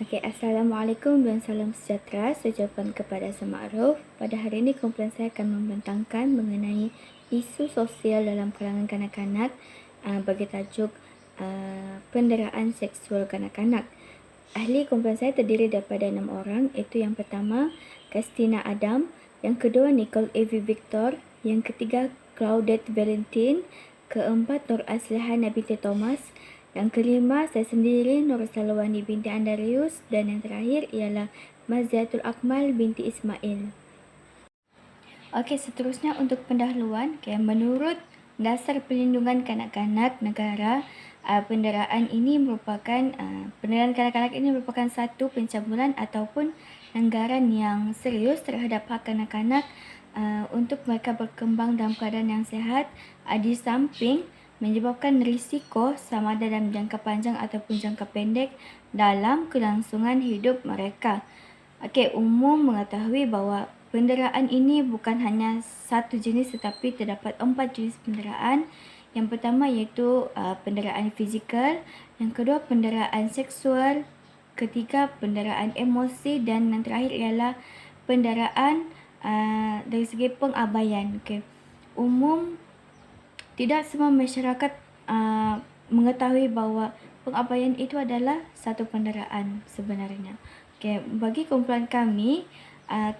Assalamualaikum dan salam sejahtera. Saya ucapkan kepada Sema'ruf. Pada hari ini kumpulan saya akan membentangkan mengenai isu sosial dalam kalangan kanak-kanak bagi tajuk penderaan seksual kanak-kanak. Ahli kumpulan saya terdiri daripada 6 orang, iaitu yang pertama Christina Adam, yang kedua Nicole Evie Victor, yang ketiga Claudette Valentine, keempat Nur Aslihan binti Thomas, yang kelima saya sendiri Nur Salwani binti Andarius, dan yang terakhir ialah Maziatul Akmal binti Ismail. Seterusnya untuk pendahuluan, menurut Dasar Perlindungan Kanak-kanak Negara, penderaan kanak-kanak ini merupakan satu pencabulan ataupun pelanggaran yang serius terhadap hak kanak-kanak untuk mereka berkembang dalam keadaan yang sihat, di samping menyebabkan risiko sama ada dalam jangka panjang ataupun jangka pendek dalam kelangsungan hidup mereka. Umum mengetahui bahawa penderaan ini bukan hanya satu jenis tetapi terdapat 4 jenis penderaan. Yang pertama iaitu penderaan fizikal, yang kedua penderaan seksual, ketiga penderaan emosi, dan yang terakhir ialah penderaan dari segi pengabaian. Umum tidak semua masyarakat mengetahui bahawa pengabaian itu adalah satu penderaan sebenarnya. Bagi kumpulan kami,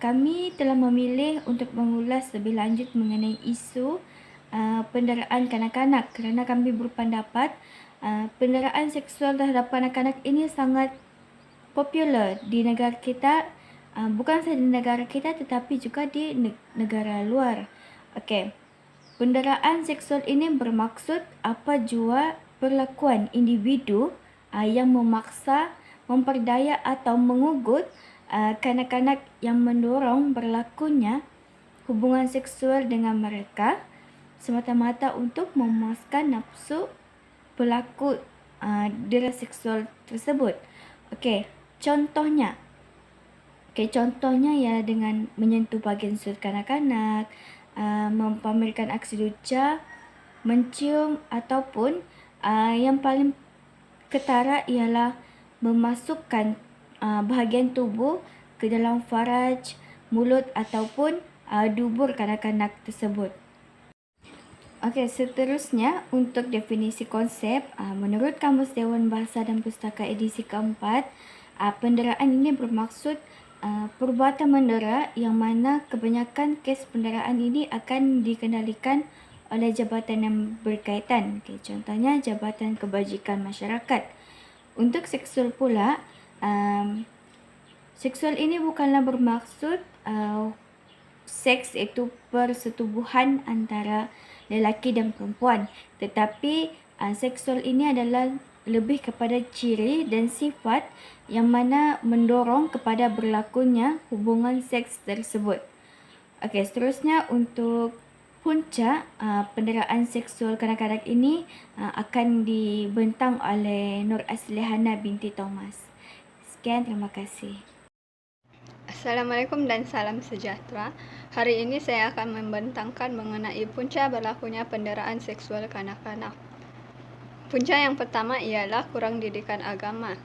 kami telah memilih untuk mengulas lebih lanjut mengenai isu penderaan kanak-kanak kerana kami berpendapat penderaan seksual terhadap kanak-kanak ini sangat popular di negara kita, bukan sahaja di negara kita tetapi juga di negara luar. Penderaan seksual ini bermaksud apa jua perlakuan individu yang memaksa, memperdaya atau mengugut kanak-kanak yang mendorong berlakunya hubungan seksual dengan mereka semata-mata untuk memuaskan nafsu pelaku dera seksual tersebut. Contohnya ialah dengan menyentuh bahagian sudut kanak-kanak, mempamerkan aksi luca, mencium, ataupun yang paling ketara ialah memasukkan bahagian tubuh ke dalam faraj, mulut ataupun dubur kanak-kanak tersebut. Seterusnya untuk definisi konsep, menurut Kamus Dewan Bahasa dan Pustaka edisi keempat, penderaan ini bermaksud perbuatan mendera yang mana kebanyakan kes penderaan ini akan dikendalikan oleh jabatan yang berkaitan. Contohnya Jabatan Kebajikan Masyarakat. Untuk seksual pula, seksual ini bukanlah bermaksud seks iaitu persetubuhan antara lelaki dan perempuan, tetapi seksual ini adalah lebih kepada ciri dan sifat yang mana mendorong kepada berlakunya hubungan seks tersebut. Seterusnya untuk punca penderaan seksual kanak-kanak ini akan dibentang oleh Nur Aslihana binti Thomas. Sekian, terima kasih. Assalamualaikum dan salam sejahtera. Hari ini saya akan membentangkan mengenai punca berlakunya penderaan seksual kanak-kanak. Punca yang pertama ialah kurang didikan agama.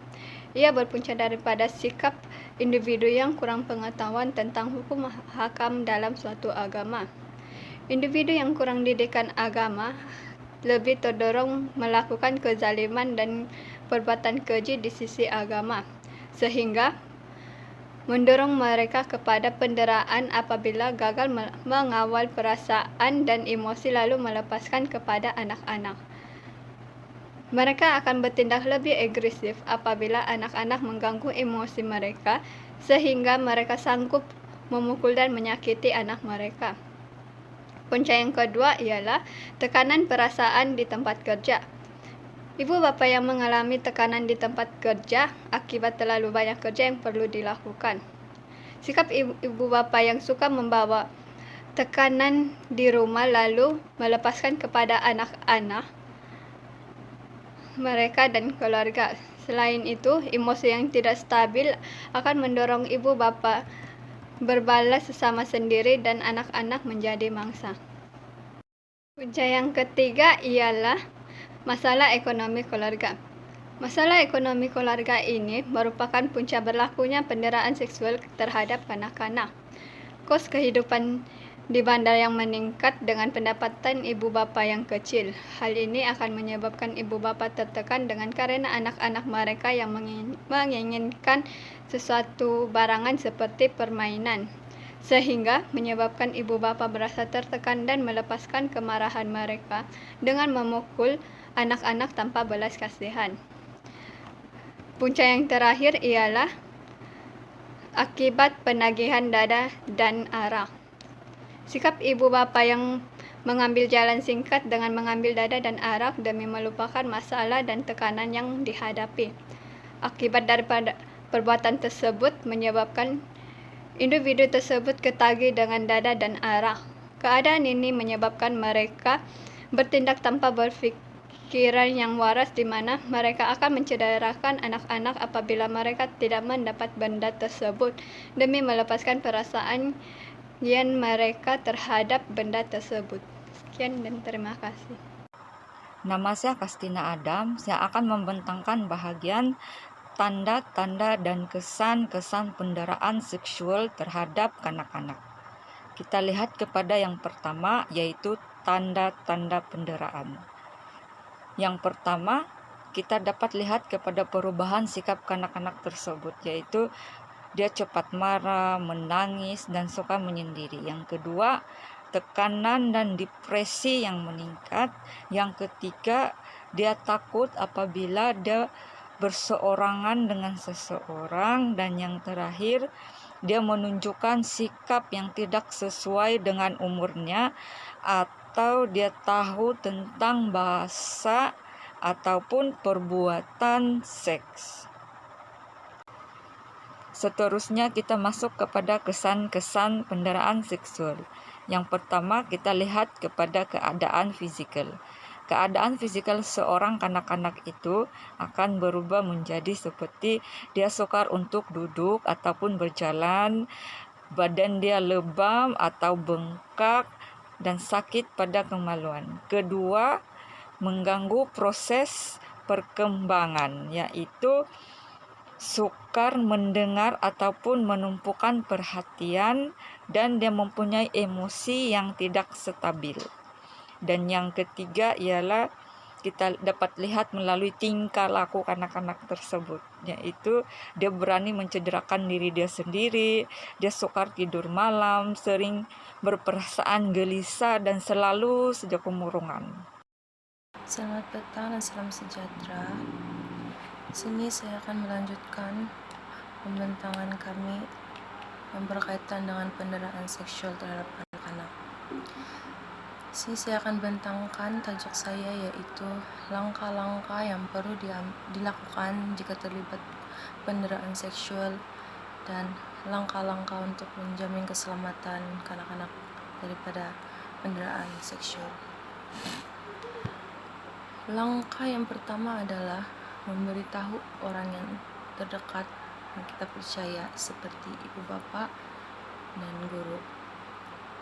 Ia berpunca daripada sikap individu yang kurang pengetahuan tentang hukum hakam dalam suatu agama. Individu yang kurang didikan agama lebih terdorong melakukan kezaliman dan perbuatan keji di sisi agama, sehingga mendorong mereka kepada penderaan apabila gagal mengawal perasaan dan emosi lalu melepaskan kepada anak-anak. Mereka akan bertindak lebih agresif apabila anak-anak mengganggu emosi mereka sehingga mereka sanggup memukul dan menyakiti anak mereka. Punca yang kedua ialah tekanan perasaan di tempat kerja. Ibu bapa yang mengalami tekanan di tempat kerja akibat terlalu banyak kerja yang perlu dilakukan. Sikap ibu bapa yang suka membawa tekanan di rumah lalu melepaskan kepada anak-anak mereka dan keluarga. Selain itu, emosi yang tidak stabil akan mendorong ibu bapa berbalas sesama sendiri dan anak-anak menjadi mangsa. Punca yang ketiga ialah masalah ekonomi keluarga. Masalah ekonomi keluarga ini merupakan punca berlakunya penderaan seksual terhadap kanak-kanak. Kos kehidupan di bandar yang meningkat dengan pendapatan ibu bapa yang kecil. Hal ini akan menyebabkan ibu bapa tertekan dengan karena anak-anak mereka yang menginginkan sesuatu barangan seperti permainan, sehingga menyebabkan ibu bapa merasa tertekan dan melepaskan kemarahan mereka dengan memukul anak-anak tanpa belas kasihan. Punca yang terakhir ialah akibat penagihan dada dan arak. Sikap ibu bapa yang mengambil jalan singkat dengan mengambil dada dan arak demi melupakan masalah dan tekanan yang dihadapi. Akibat daripada perbuatan tersebut menyebabkan individu tersebut ketagih dengan dada dan arak. Keadaan ini menyebabkan mereka bertindak tanpa berpikiran yang waras, di mana mereka akan mencederakan anak-anak apabila mereka tidak mendapat benda tersebut demi melepaskan perasaan yang mereka terhadap benda tersebut. Sekian dan terima kasih. Nama saya Kastina Adam. Saya akan membentangkan bahagian tanda-tanda dan kesan-kesan penderaan seksual terhadap kanak-kanak. Kita lihat kepada yang pertama, yaitu tanda-tanda penderaan. Yang pertama, kita dapat lihat kepada perubahan sikap kanak-kanak tersebut, yaitu dia cepat marah, menangis, dan suka menyendiri. Yang kedua, tekanan dan depresi yang meningkat. Yang ketiga, dia takut apabila dia berseorangan dengan seseorang. Dan yang terakhir, dia menunjukkan sikap yang tidak sesuai dengan umurnya, atau dia tahu tentang bahasa ataupun perbuatan seks. Seterusnya kita masuk kepada kesan-kesan penderaan seksual. Yang pertama, kita lihat kepada keadaan fisikal. Keadaan fisikal seorang kanak-kanak itu akan berubah menjadi seperti dia sukar untuk duduk ataupun berjalan, badan dia lebam atau bengkak, dan sakit pada kemaluan. Kedua, mengganggu proses perkembangan, yaitu sukar mendengar ataupun menumpukan perhatian, dan dia mempunyai emosi yang tidak stabil. Dan yang ketiga ialah kita dapat lihat melalui tingkah laku kanak-kanak tersebut, yaitu dia berani mencederakan diri dia sendiri, dia sukar tidur malam, sering berperasaan gelisah, dan selalu saja kemurungan. Selamat petang dan salam sejahtera. Sini saya akan melanjutkan pembentangan kami yang berkaitan dengan penderaan seksual terhadap anak-anak. Sini saya akan bentangkan tajuk saya, yaitu langkah-langkah yang perlu dilakukan jika terlibat penderaan seksual dan langkah-langkah untuk menjamin keselamatan kanak-kanak daripada penderaan seksual. Langkah yang pertama adalah memberitahu orang yang terdekat yang kita percaya, seperti ibu bapa dan guru.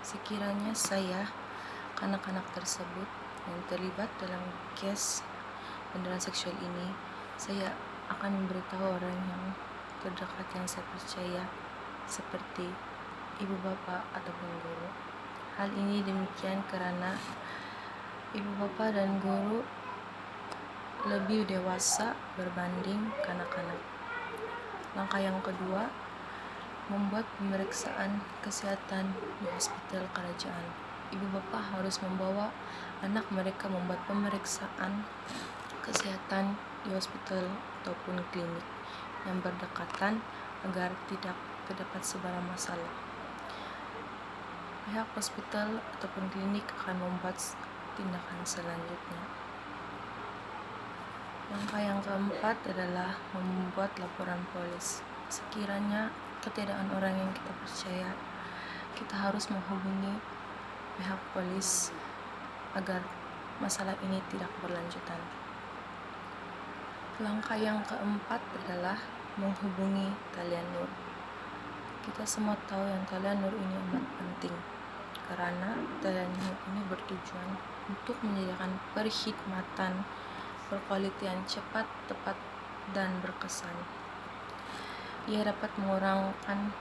Sekiranya saya, kanak-kanak tersebut yang terlibat dalam kes penderaan seksual ini, saya akan memberitahu orang yang terdekat yang saya percaya, seperti ibu bapa ataupun guru. Hal ini demikian karena ibu bapa dan guru lebih dewasa berbanding kanak-kanak. Langkah yang kedua, membuat pemeriksaan kesehatan di hospital kerajaan. Ibu bapa harus membawa anak mereka membuat pemeriksaan kesehatan di hospital ataupun klinik yang berdekatan agar tidak terdapat sebarang masalah. Pihak hospital ataupun klinik akan membuat tindakan selanjutnya. Langkah yang keempat adalah membuat laporan polis. Sekiranya ketiadaan orang yang kita percaya, kita harus menghubungi pihak polis agar masalah ini tidak berlanjutan. Langkah yang keempat adalah menghubungi talian nur. Kita semua tahu yang talian nur ini amat penting, karena talian nur ini bertujuan untuk menyediakan perkhidmatan berkualitas yang cepat, tepat, dan berkesan. Ia dapat mengurangkan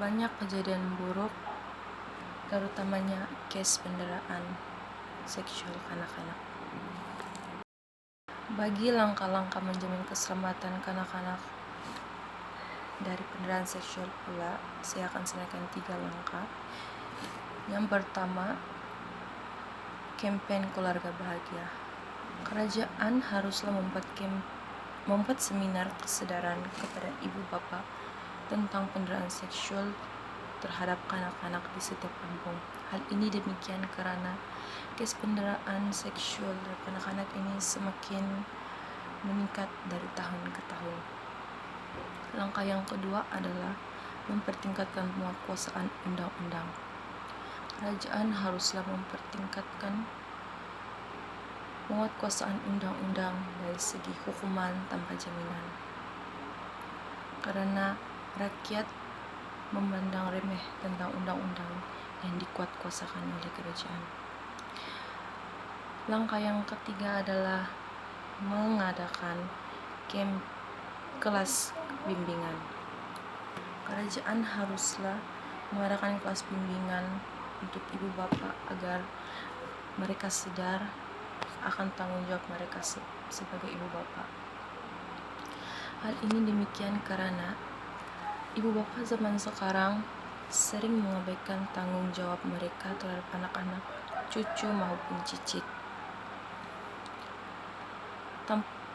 banyak kejadian buruk, terutamanya case penderaan seksual kanak-kanak. Bagi langkah-langkah menjamin keselamatan kanak-kanak dari penderaan seksual pula, saya akan sampaikan 3 langkah. Yang pertama, kampanye keluarga bahagia. Kerajaan haruslah membuat seminar kesadaran kepada ibu bapak tentang penderaan seksual terhadap kanak-kanak di setiap kampung. Hal ini demikian karena kes penderaan seksual terhadap anak-anak ini semakin meningkat dari tahun ke tahun. Langkah yang kedua adalah mempertingkatkan penguasaan undang-undang. Kerajaan haruslah mempertingkatkan penguasaan undang-undang dari segi hukuman tanpa jaminan. Karena rakyat memandang remeh tentang undang-undang yang dikuatkuasakan oleh kerajaan. Langkah yang ketiga adalah mengadakan kelas bimbingan. Kerajaan haruslah mengadakan kelas bimbingan untuk ibu bapak agar mereka sadar akan tanggung jawab mereka sebagai ibu bapak. Hal ini demikian karena ibu bapak zaman sekarang sering mengabaikan tanggung jawab mereka terhadap anak-anak, cucu maupun cicit.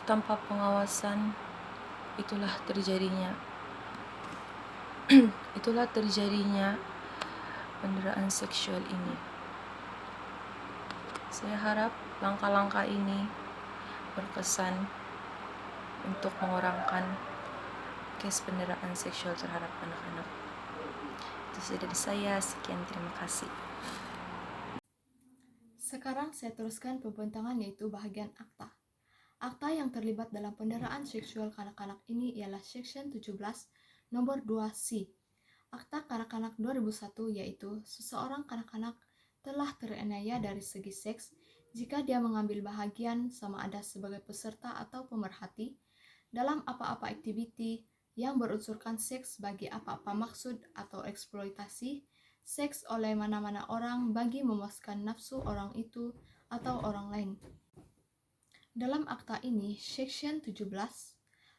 Tanpa pengawasan itulah terjadinya penderaan seksual ini. Saya harap langkah-langkah ini berkesan untuk mengurangkan kes penderaan seksual terhadap anak-anak. Itu saja dari saya, sekian, terima kasih. Sekarang saya teruskan pembentangan yaitu bahagian akta. Akta yang terlibat dalam penderaan seksual kanak-kanak ini ialah Section 17 nomor 2C. Akta Kanak-kanak 2001 yaitu seseorang kanak-kanak telah teraniaya dari segi seks jika dia mengambil bahagian sama ada sebagai peserta atau pemerhati dalam apa-apa aktiviti yang berunsurkan seks bagi apa-apa maksud atau eksploitasi seks oleh mana-mana orang bagi memuaskan nafsu orang itu atau orang lain. Dalam akta ini, Section 17,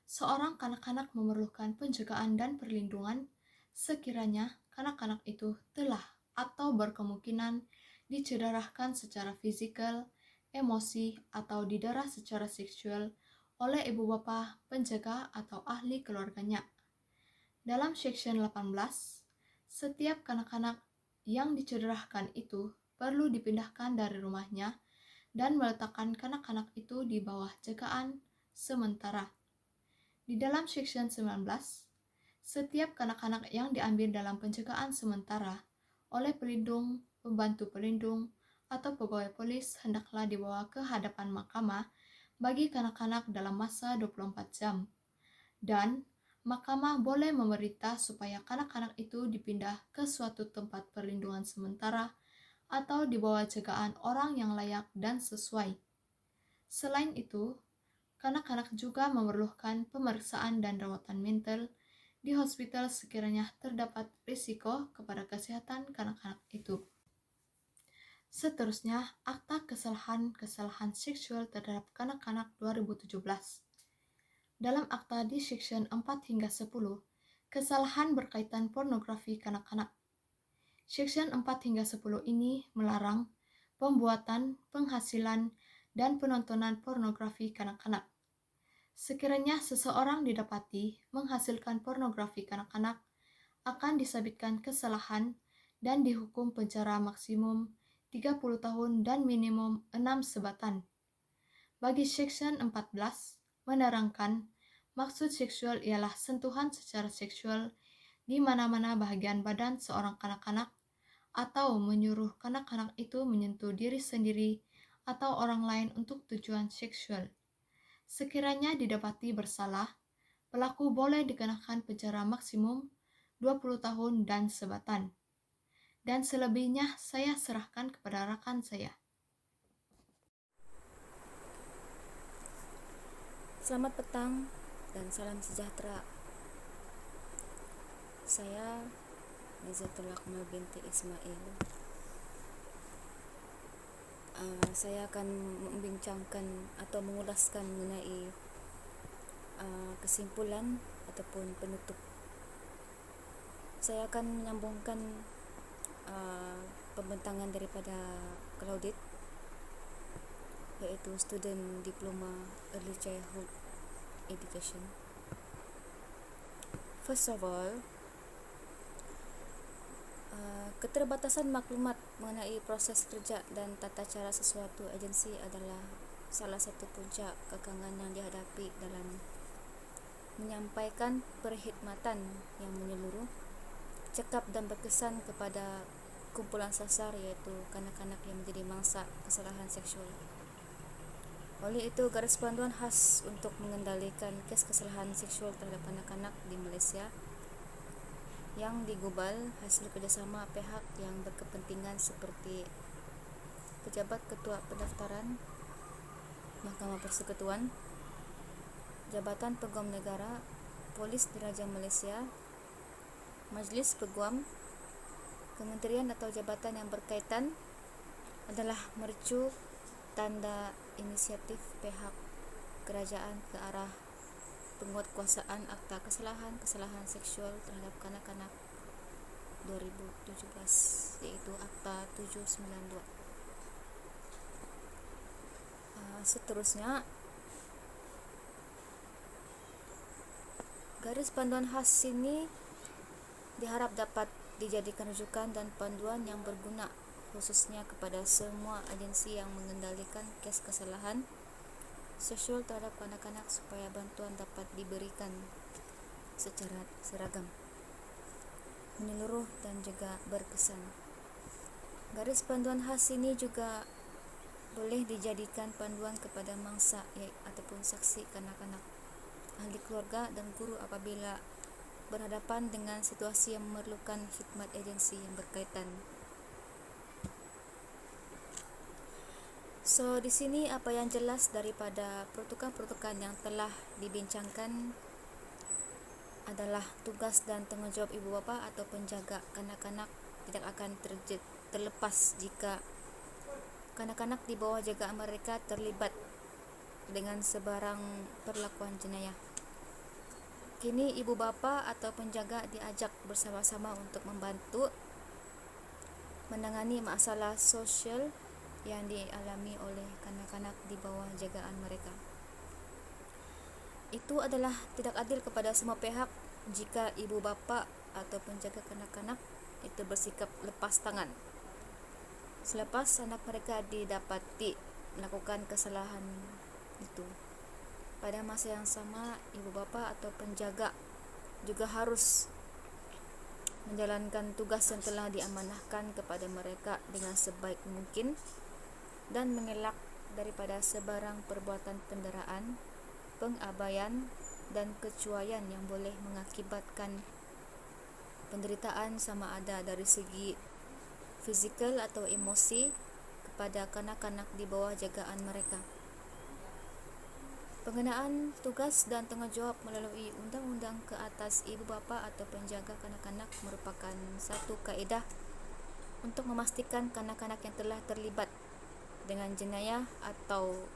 seorang kanak-kanak memerlukan penjagaan dan perlindungan sekiranya kanak-kanak itu telah atau berkemungkinan dicederahkan secara fisikal, emosi, atau didera secara seksual oleh ibu bapa, penjaga, atau ahli keluarganya. Dalam Section 18, setiap kanak-kanak yang dicederahkan itu perlu dipindahkan dari rumahnya dan meletakkan kanak-kanak itu di bawah jagaan sementara. Di dalam Section 19, setiap kanak-kanak yang diambil dalam penjagaan sementara oleh pelindung, pembantu pelindung, atau pegawai polis hendaklah dibawa ke hadapan mahkamah bagi kanak-kanak dalam masa 24 jam. Dan mahkamah boleh memerintah supaya kanak-kanak itu dipindah ke suatu tempat perlindungan sementara atau di bawah jagaan orang yang layak dan sesuai. Selain itu, kanak-kanak juga memerlukan pemeriksaan dan rawatan mental di hospital sekiranya terdapat risiko kepada kesehatan kanak-kanak itu. Seterusnya, Akta Kesalahan Seksual Terhadap Kanak-kanak 2017. Dalam akta di Section 4 hingga 10, kesalahan berkaitan pornografi kanak-kanak. Section 4 hingga 10 ini melarang pembuatan, penghasilan, dan penontonan pornografi kanak-kanak. Sekiranya seseorang didapati menghasilkan pornografi kanak-kanak, akan disabitkan kesalahan dan dihukum penjara maksimum 30 tahun dan minimum 6 sebatan. Bagi Section 14, menerangkan maksud seksual ialah sentuhan secara seksual di mana-mana bahagian badan seorang kanak-kanak atau menyuruh kanak-kanak itu menyentuh diri sendiri atau orang lain untuk tujuan seksual. Sekiranya didapati bersalah, pelaku boleh dikenakan penjara maksimum 20 tahun dan sebatan. Dan selebihnya saya serahkan kepada rekan saya. Selamat petang dan salam sejahtera. Saya Nizatul Akmal binti Ismail. Saya akan membincangkan atau mengulaskan mengenai kesimpulan ataupun penutup. Saya akan menyambungkan pembentangan daripada Claudit, iaitu Student Diploma Early Childhood Education. First of all, keterbatasan maklumat mengenai proses kerja dan tata cara sesuatu agensi adalah salah satu puncak kekangan yang dihadapi dalam menyampaikan perkhidmatan yang menyeluruh, cekap dan berkesan kepada kumpulan sasar, iaitu kanak-kanak yang menjadi mangsa kesalahan seksual. Oleh itu, garis panduan khas untuk mengendalikan kes kesalahan seksual terhadap kanak-kanak di Malaysia yang digubal hasil kerjasama pihak yang berkepentingan seperti Pejabat Ketua Pendaftaran, Mahkamah Persekutuan, Jabatan Peguam Negara, Polis Diraja Malaysia, Majlis Peguam, Kementerian atau jabatan yang berkaitan adalah mercu tanda inisiatif pihak kerajaan ke arah penguatkuasaan Akta Kesalahan seksual terhadap kanak-kanak 2017, iaitu Akta 792. Seterusnya, garis panduan khas ini diharap dapat dijadikan rujukan dan panduan yang berguna khususnya kepada semua agensi yang mengendalikan kes kesalahan seksual terhadap kanak-kanak supaya bantuan dapat diberikan secara seragam, menyeluruh dan juga berkesan. Garis panduan khas ini juga boleh dijadikan panduan kepada mangsa ataupun saksi kanak-kanak, ahli keluarga dan guru apabila berhadapan dengan situasi yang memerlukan khidmat agensi yang berkaitan. So, di sini apa yang jelas daripada pertukan-pertukan yang telah dibincangkan adalah tugas dan tanggungjawab ibu bapa atau penjaga kanak-kanak tidak akan terlepas jika kanak-kanak di bawah jagaan mereka terlibat dengan sebarang perlakuan jenayah. Kini ibu bapa atau penjaga diajak bersama-sama untuk membantu menangani masalah sosial yang dialami oleh kanak-kanak di bawah jagaan mereka. Itu adalah tidak adil kepada semua pihak jika ibu bapa atau penjaga kanak-kanak itu bersikap lepas tangan selepas anak mereka didapati melakukan kesalahan itu. Pada masa yang sama, ibu bapa atau penjaga juga harus menjalankan tugas yang telah diamanahkan kepada mereka dengan sebaik mungkin dan mengelak daripada sebarang perbuatan penderaan, pengabaian dan kecuaian yang boleh mengakibatkan penderitaan sama ada dari segi fizikal atau emosi kepada kanak-kanak di bawah jagaan mereka. Pengenaan tugas dan tanggungjawab melalui undang-undang ke atas ibu bapa atau penjaga kanak-kanak merupakan satu kaedah untuk memastikan kanak-kanak yang telah terlibat dengan jenayah atau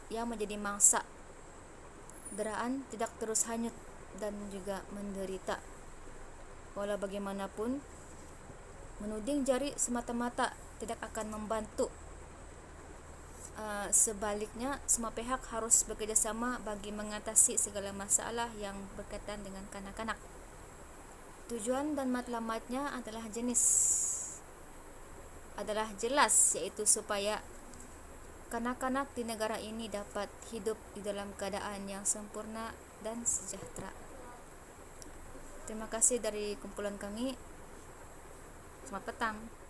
yang menjadi mangsa deraan tidak terus hanyut dan juga menderita. Walau bagaimanapun, menuding jari semata-mata tidak akan membantu. Sebaliknya, semua pihak harus bekerjasama bagi mengatasi segala masalah yang berkaitan dengan kanak-kanak. Tujuan dan matlamatnya adalah jelas, iaitu supaya kanak-kanak di negara ini dapat hidup di dalam keadaan yang sempurna dan sejahtera. Terima kasih dari kumpulan kami. Selamat petang.